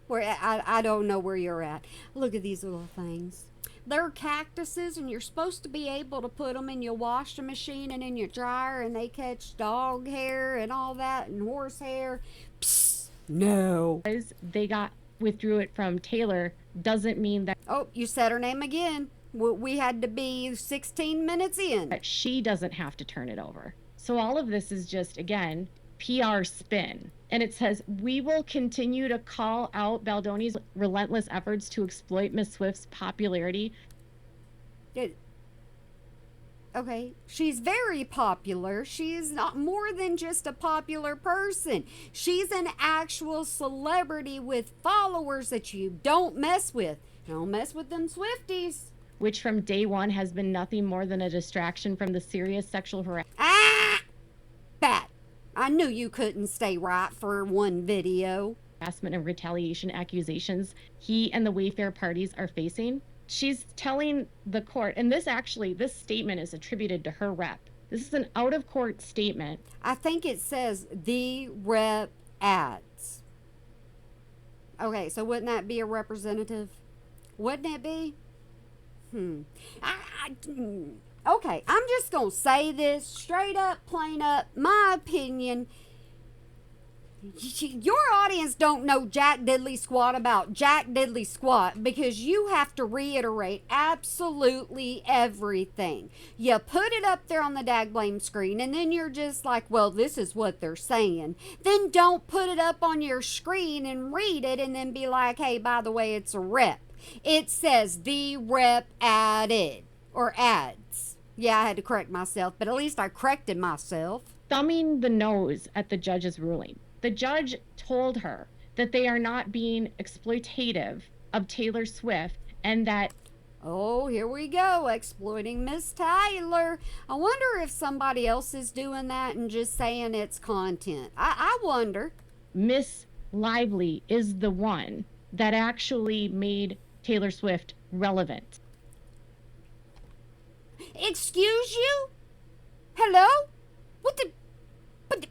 I don't know where you're at. Look at these little things. They're cactuses, and you're supposed to be able to put them in your washing machine and in your dryer, and they catch dog hair and all that, and horse hair. Psst, no. They withdrew it from Taylor doesn't mean that... Oh, you said her name again. We had to be 16 minutes in. That she doesn't have to turn it over. So all of this is just, again, PR spin. And it says, we will continue to call out Baldoni's relentless efforts to exploit Miss Swift's popularity. Okay, she's very popular. She's not more than just a popular person. She's an actual celebrity with followers that you don't mess with. Don't mess with them Swifties. Which from day one has been nothing more than a distraction from the serious sexual harassment. Bat. I knew you couldn't stay right for one video. Harassment and retaliation accusations he and the Wayfair parties are facing. She's telling the court, and this statement is attributed to her rep. This is an out-of-court statement. I think it says the rep ads. Okay, so wouldn't that be a representative? Wouldn't it be? Okay, I'm just going to say this straight up, plain up, my opinion. Your audience don't know jack diddly squat about jack diddly squat because you have to reiterate absolutely everything. You put it up there on the dagblame screen and then you're just like, well, this is what they're saying. Then don't put it up on your screen and read it and then be like, hey, by the way, it's a rep. It says the rep added or ads. Yeah, I had to correct myself, but at least I corrected myself. Thumbing the nose at the judge's ruling. The judge told her that they are not being exploitative of Taylor Swift and that... Oh, here we go, exploiting Miss Taylor. I wonder if somebody else is doing that and just saying it's content. I wonder. Miss Lively is the one that actually made Taylor Swift relevant. Excuse you? Hello? What the... But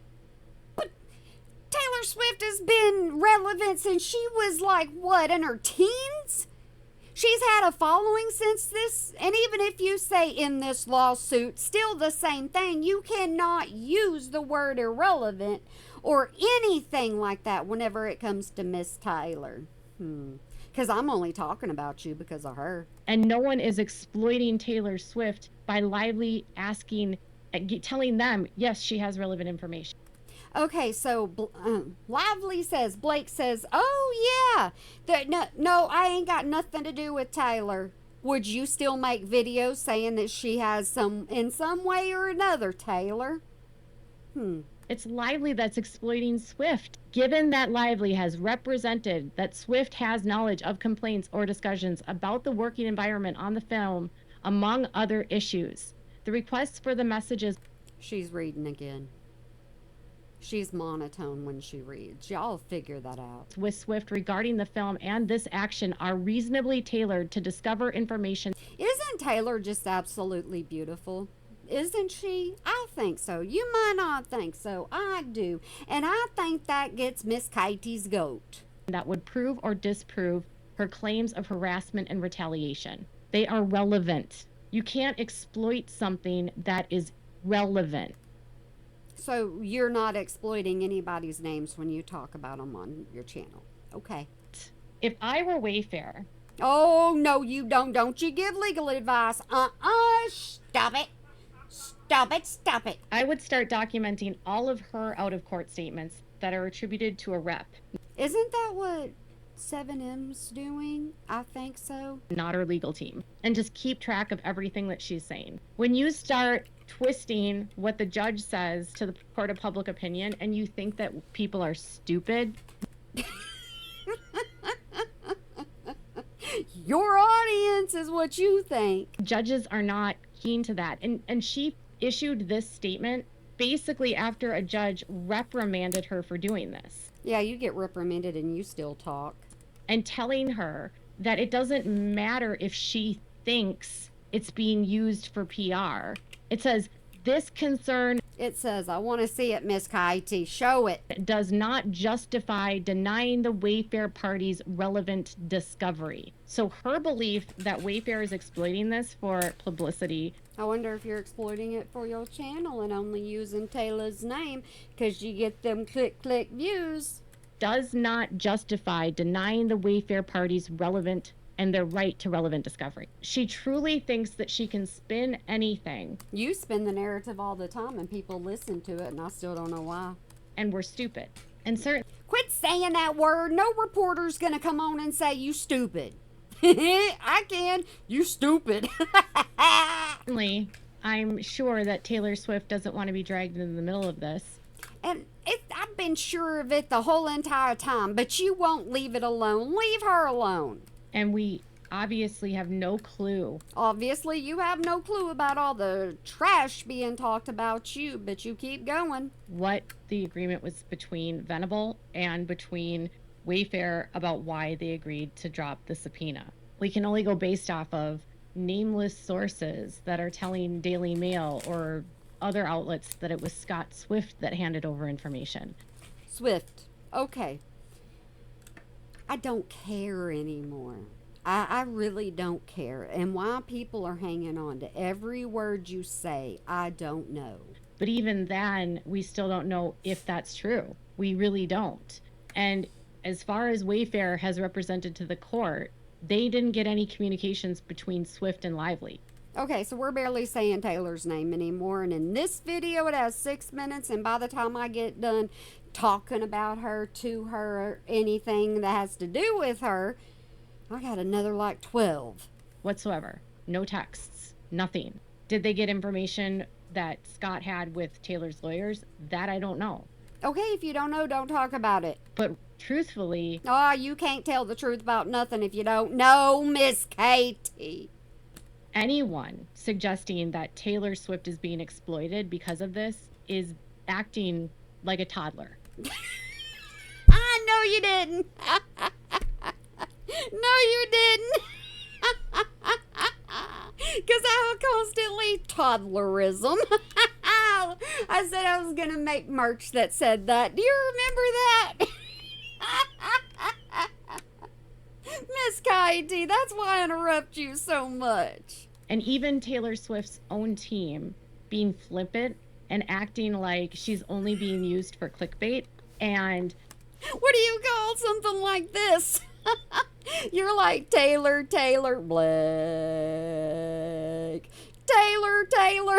Taylor Swift has been relevant since she was like, what, in her teens? She's had a following since this, and even if you say in this lawsuit, still the same thing. You cannot use the word irrelevant or anything like that whenever it comes to Miss Taylor. Because I'm only talking about you because of her. And no one is exploiting Taylor Swift by Lively telling them, yes, she has relevant information. Okay, so Blake says, oh yeah, no, I ain't got nothing to do with Taylor. Would you still make videos saying that she has in some way or another, Taylor? It's Lively that's exploiting Swift. Given that Lively has represented that Swift has knowledge of complaints or discussions about the working environment on the film, among other issues, the requests for the messages... She's reading again. She's monotone when she reads. Y'all figure that out. ...with Swift regarding the film and this action are reasonably tailored to discover information. Isn't Taylor just absolutely beautiful? Isn't she? I think so. You might not think so. I do. And I think that gets Miss Katie's goat. that would prove or disprove her claims of harassment and retaliation. They are relevant. You can't exploit something that is relevant. So you're not exploiting anybody's names when you talk about them on your channel. Okay. If I were Wayfair, Oh, no, you don't. Don't you give legal advice. Stop it. Stop it. Stop it. I would start documenting all of her out-of-court statements that are attributed to a rep, Isn't that what 7M's doing? I think so. not her legal team, and just keep track of everything that she's saying. When you start twisting what the judge says to the court of public opinion and you think that people are stupid, Your audience is what you think. judges are not keen to that. And she issued this statement basically after a judge reprimanded her for doing this Yeah, you get reprimanded and you still talk. and telling her that it doesn't matter if she thinks it's being used for PR. It says, this concern It says, I want to see it, Miss Kaiti. Show it. does not justify denying the Wayfair party's relevant discovery. So her belief that Wayfair is exploiting this for publicity, I wonder if you're exploiting it for your channel and only using Taylor's name because you get them click views. does not justify denying the Wayfair party's relevant and their right to relevant discovery. She truly thinks that she can spin anything, You spin the narrative all the time and people listen to it, and I still don't know why. and we're stupid. And Quit saying that word. No reporter's gonna come on and say you stupid. I can. You stupid. certainly, I'm sure that Taylor Swift doesn't want to be dragged into the middle of this. And I've been sure of it the whole entire time, but you won't leave it alone. Leave her alone. And we obviously have no clue Obviously, you have no clue about all the trash being talked about you, but you keep going. what the agreement was between Venable and between Wayfair about why they agreed to drop the subpoena. We can only go based off of nameless sources that are telling Daily Mail or other outlets that it was Scott Swift that handed over information. Swift. Okay. I don't care anymore. I really don't care. And why people are hanging on to every word you say, I don't know. But even then, we still don't know if that's true. We really don't. And as far as Wayfair has represented to the court, they didn't get any communications between Swift and Lively. Okay, so we're barely saying Taylor's name anymore. And in this video, it has 6 minutes. And by the time I get done talking about her, to her, or anything that has to do with her, I got another like 12. Whatsoever. No texts. Nothing. Did they get information that Scott had with Taylor's lawyers? That I don't know. Okay, if you don't know, don't talk about it. But truthfully, Oh, you can't tell the truth about nothing if you don't know, Miss Katie. anyone suggesting that Taylor Swift is being exploited because of this is acting like a toddler. I know you didn't. No, you didn't. Because I constantly toddlerism. I said I was going to make merch that said that. Do you remember that? Miss Katie, that's why I interrupt you so much. And even Taylor Swift's own team being flippant and acting like she's only being used for clickbait. And What do you call something like this? You're like Taylor Blake. Taylor.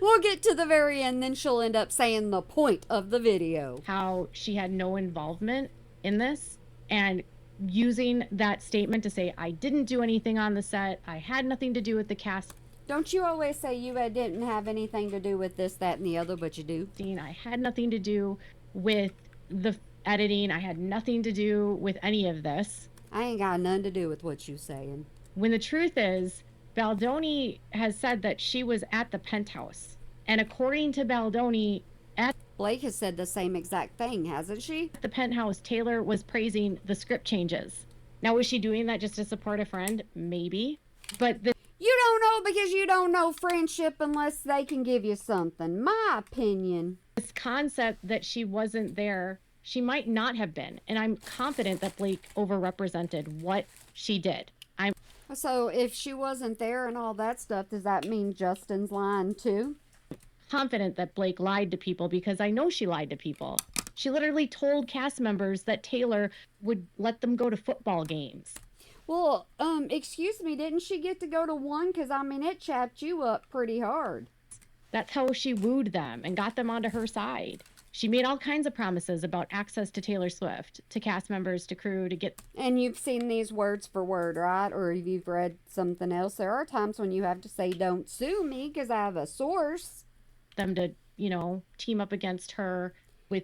We'll get to the very end, then she'll end up saying the point of the video. how she had no involvement in this, and using that statement to say, I didn't do anything on the set, I had nothing to do with the casting, Don't you always say you didn't have anything to do with this, that, and the other, but you do? I had nothing to do with the editing, I had nothing to do with any of this. I ain't got nothing to do with what you saying. When the truth is, Baldoni has said that she was at the penthouse. And according to Baldoni, at Blake has said the same exact thing, hasn't she? the penthouse, Taylor was praising the script changes. Now, was she doing that just to support a friend? Maybe. But the You don't know because you don't know friendship unless they can give you something. My opinion. this concept that she wasn't there She might not have been. And I'm confident that Blake overrepresented what she did. I'm So if she wasn't there and all that stuff, does that mean Justin's lying too? confident that Blake lied to people because I know she lied to people. She literally told cast members that Taylor would let them go to football games. Well, excuse me, didn't she get to go to one? Because, I mean, it chapped you up pretty hard. That's how she wooed them and got them onto her side. She made all kinds of promises about access to Taylor Swift, to cast members, to crew, to get And you've seen these words for word, right? Or if you've read something else, there are times when you have to say, don't sue me because I have a source. them to, team up against her with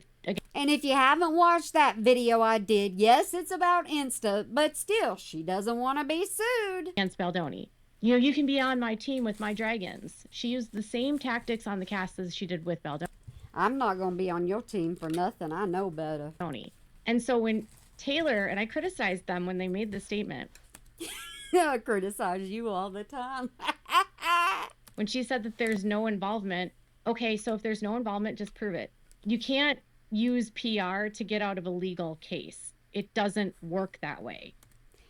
And if you haven't watched that video I did, yes, it's about Insta, but still, she doesn't want to be sued. against Baldoni. You can be on my team with my dragons. She used the same tactics on the cast as she did with Baldoni. I'm not going to be on your team for nothing. I know better. And so when Taylor, and I criticized them when they made the statement, I criticize you all the time. when she said that there's no involvement, okay, so if there's no involvement, just prove it. You can't use PR to get out of a legal case. It doesn't work that way.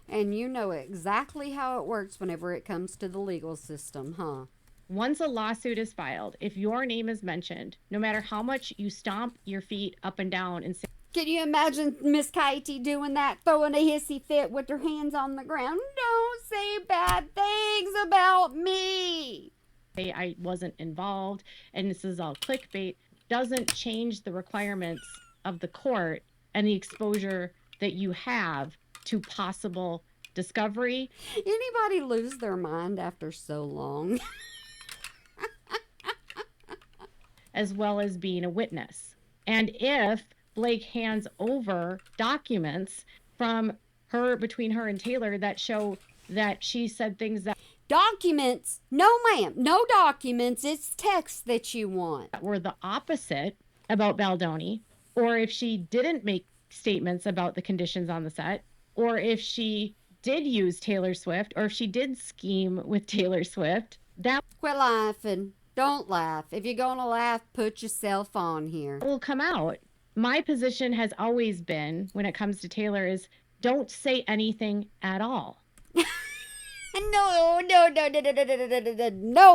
And you know exactly how it works whenever it comes to the legal system, huh? Once a lawsuit is filed, if your name is mentioned, no matter how much you stomp your feet up and down and say, can you imagine Miss Katie doing that, throwing a hissy fit with her hands on the ground? Don't say bad things about me. I wasn't involved and this is all clickbait, doesn't change the requirements of the court and the exposure that you have to possible discovery. Anybody lose their mind after so long? As well as being a witness. And if Blake hands over documents from her, between her and Taylor, that show that she said things that Documents? No, ma'am. No documents. It's text that you want. were the opposite about Baldoni, or if she didn't make statements about the conditions on the set, or if she did use Taylor Swift, or if she did scheme with Taylor Swift, that Quit laughing. Don't laugh. If you're going to laugh, put yourself on here. will come out. My position has always been, when it comes to Taylor, is don't say anything at all. No,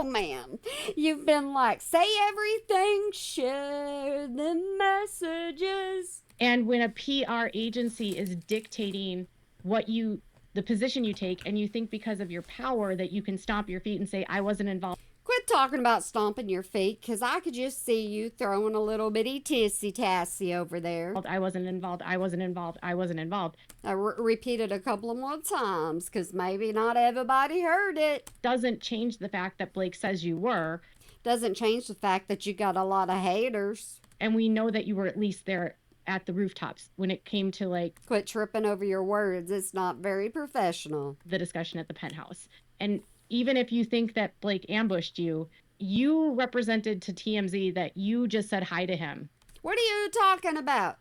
ma'am. You've been like, say everything, share the messages. And when a PR agency is dictating the position you take, and you think because of your power that you can stomp your feet and say, I wasn't involved. Quit talking about stomping your feet, because I could just see you throwing a little bitty tissy-tassy over there. I wasn't involved. I wasn't involved. I wasn't involved. I repeated a couple of more times, because maybe not everybody heard it. Doesn't change the fact that Blake says you were. Doesn't change the fact that you got a lot of haters. And we know that you were at least there at the rooftops when it came to Quit tripping over your words. It's not very professional. The discussion at the penthouse. And even if you think that Blake ambushed you, you represented to TMZ that you just said hi to him. What are you talking about?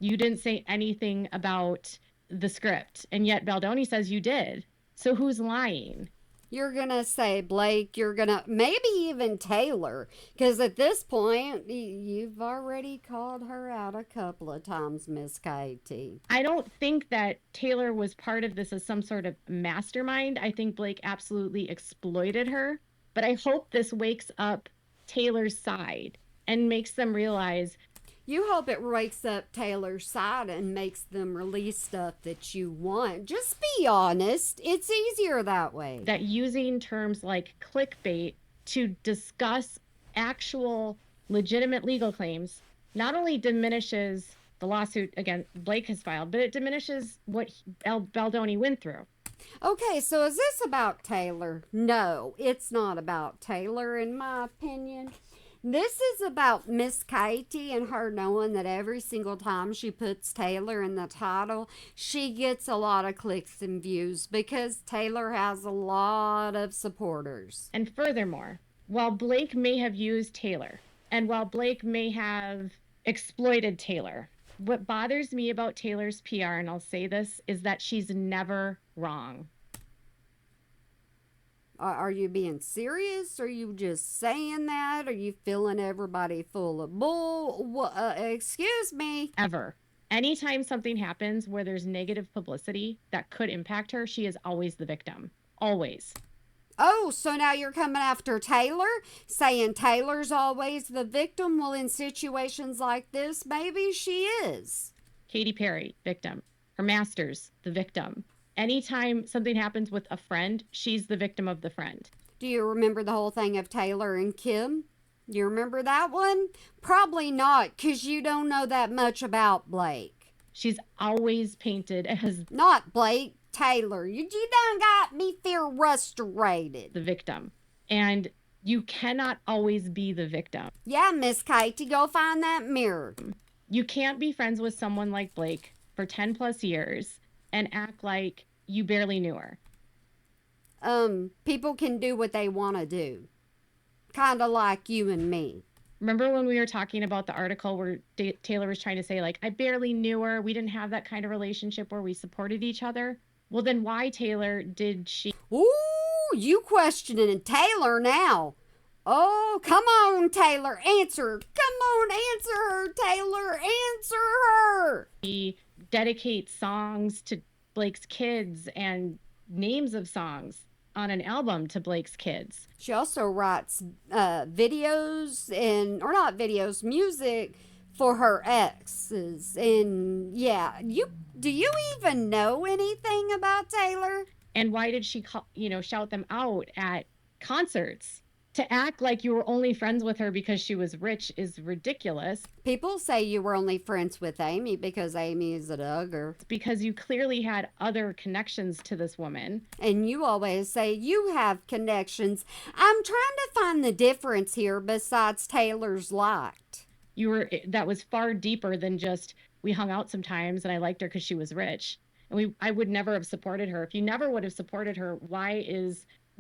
You didn't say anything about the script, and yet Baldoni says you did. So who's lying? You're going to say Blake, you're going to, maybe even Taylor, because at this point, you've already called her out a couple of times, Miss Katie. I don't think that Taylor was part of this as some sort of mastermind. I think Blake absolutely exploited her, but I hope this wakes up Taylor's side and makes them realize. You hope it wakes up Taylor's side and makes them release stuff that you want. Just be honest. It's easier that way. That using terms like clickbait to discuss actual legitimate legal claims not only diminishes the lawsuit again Blake has filed, but it diminishes what Baldoni went through. Okay, so is this about Taylor? No, it's not about Taylor, in my opinion. This is about Miss Katie and her knowing that every single time she puts Taylor in the title, she gets a lot of clicks and views because Taylor has a lot of supporters. And furthermore, while Blake may have used Taylor, and while Blake may have exploited Taylor, what bothers me about Taylor's PR, and I'll say this, is that she's never wrong. Are you being serious? Are you just saying that? Are you filling everybody full of bull? Excuse me. Ever. Anytime something happens where there's negative publicity that could impact her, she is always the victim. Always. Oh, so now you're coming after Taylor, saying Taylor's always the victim? Well, in situations like this, maybe she is. Katy Perry, victim. Her masters, the victim. Anytime something happens with a friend, she's the victim of the friend. Do you remember the whole thing of Taylor and Kim? Do you remember that one? Probably not, because you don't know that much about Blake. She's always painted as Not Blake, Taylor. You done got me frustrated. the victim. And you cannot always be the victim. Yeah, Miss Katie, go find that mirror. You can't be friends with someone like Blake for 10 plus years and act like you barely knew her. People can do what they want to do. Kind of like you and me. Remember when we were talking about the article where Taylor was trying to say, like, I barely knew her. We didn't have that kind of relationship where we supported each other. Well, then why, Taylor, did she? Ooh, you questioning Taylor now. Oh, come on, Taylor. Answer. Come on, answer her, Taylor. Answer her. Dedicate songs to Blake's kids and names of songs on an album to Blake's kids. She also writes videos or not videos, music for her exes. And yeah, do you even know anything about Taylor? And why did she, shout them out at concerts? To act like you were only friends with her because she was rich is ridiculous. People say you were only friends with Amy because Amy is a dugger. It's because you clearly had other connections to this woman. And you always say you have connections. I'm trying to find the difference here besides Taylor's liked. That was far deeper than just we hung out sometimes and I liked her because she was rich. And I would never have supported her. If you never would have supported her, why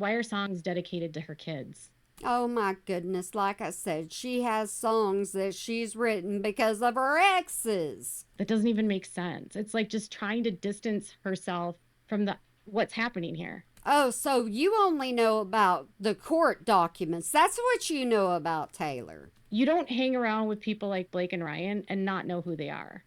are songs dedicated to her kids? Oh my goodness, like I said, she has songs that she's written because of her exes. That doesn't even make sense. It's like just trying to distance herself from what's happening here. Oh, so you only know about the court documents. That's what you know about Taylor. You don't hang around with people like Blake and Ryan and not know who they are.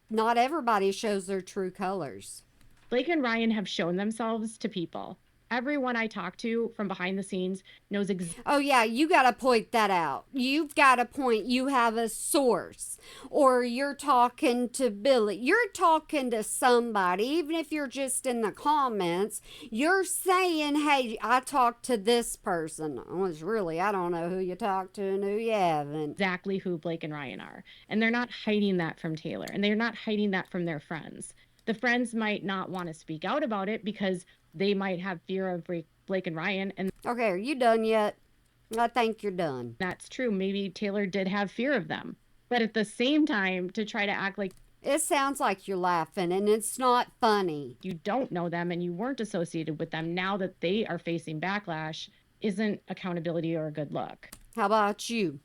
Not everybody shows their true colors. Blake and Ryan have shown themselves to people. Everyone I talk to from behind the scenes knows exactly. Oh, yeah, you got to point that out. You've got to point, you have a source. Or you're talking to Billy. You're talking to somebody, even if you're just in the comments. You're saying, hey, I talked to this person. I don't know who you talked to and who you haven't. Exactly who Blake and Ryan are. And they're not hiding that from Taylor. And they're not hiding that from their friends. The friends might not want to speak out about it because they might have fear of Blake and Ryan. And okay, are you done yet? I think you're done. That's true. Maybe Taylor did have fear of them. But at the same time, to try to act like it sounds like you're laughing and it's not funny. You don't know them and you weren't associated with them now that they are facing backlash isn't accountability or a good look. How about you?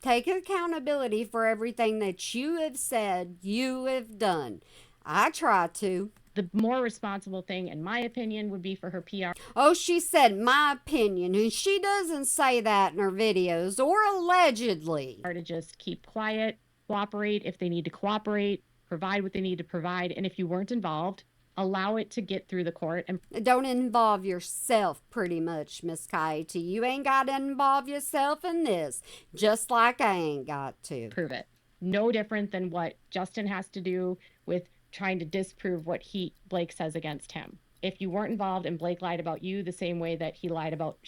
Take accountability for everything that you have said, you have done. I try to. The more responsible thing, in my opinion, would be for her PR. Oh, she said my opinion, and she doesn't say that in her videos, or allegedly. To just keep quiet, cooperate if they need to cooperate, provide what they need to provide, and if you weren't involved, allow it to get through the court. And don't involve yourself, pretty much, Miss Katie. You ain't got to involve yourself in this, just like I ain't got to. Prove it. No different than what Justin has to do with trying to disprove what Blake says against him. If you weren't involved and Blake lied about you the same way that she lied about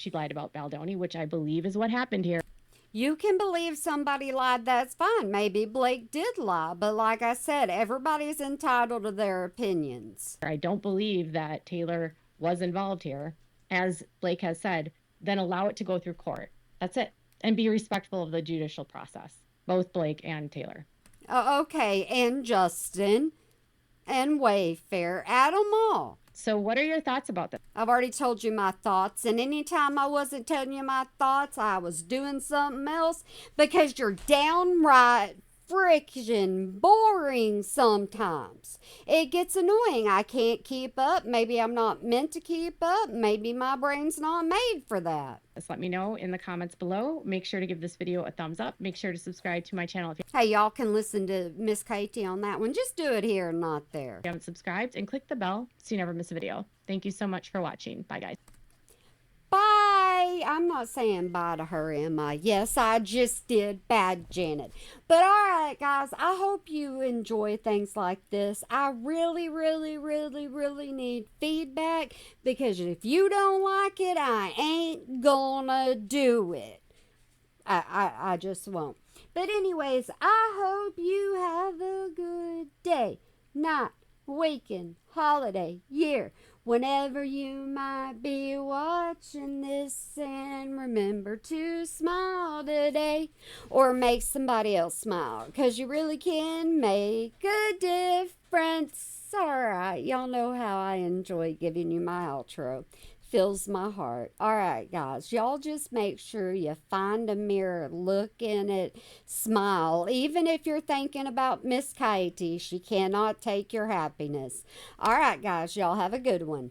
Baldoni, which I believe is what happened here. You can believe somebody lied, that's fine. Maybe Blake did lie, but like I said, everybody's entitled to their opinions. I don't believe that Taylor was involved here. As Blake has said, then allow it to go through court. That's it. And be respectful of the judicial process, both Blake and Taylor. Okay, and Justin. And Wayfair, add them all. So what are your thoughts about this? I've already told you my thoughts, and anytime I wasn't telling you my thoughts, I was doing something else because you're downright friction boring sometimes. It gets annoying. I can't keep up. Maybe I'm not meant to keep up. Maybe my brain's not made for that. Just let me know in the comments below. Make sure to give this video a thumbs up. Make sure to subscribe to my channel if you Hey, y'all can listen to Miss Katie on that one. Just do it here and not there. haven't subscribed, and click the bell so you never miss a video. Thank you so much for watching. Bye, guys. Bye. I'm not saying bye to her, am I? Yes, I just did. Bad Janet. But all right, guys, I hope you enjoy things like this. I really, really, really, really need feedback, because if you don't like it, I ain't gonna do it. I just won't. But anyways, I hope you have a good day, night, weekend, holiday, year, whenever you might be watching this, and remember to smile today, or make somebody else smile, because you really can make a difference. Alright, y'all know how I enjoy giving you my outro. Fills my heart. Alright, guys, y'all just make sure you find a mirror, look in it, smile. Even if you're thinking about Miss Katie, she cannot take your happiness. Alright, guys, y'all have a good one.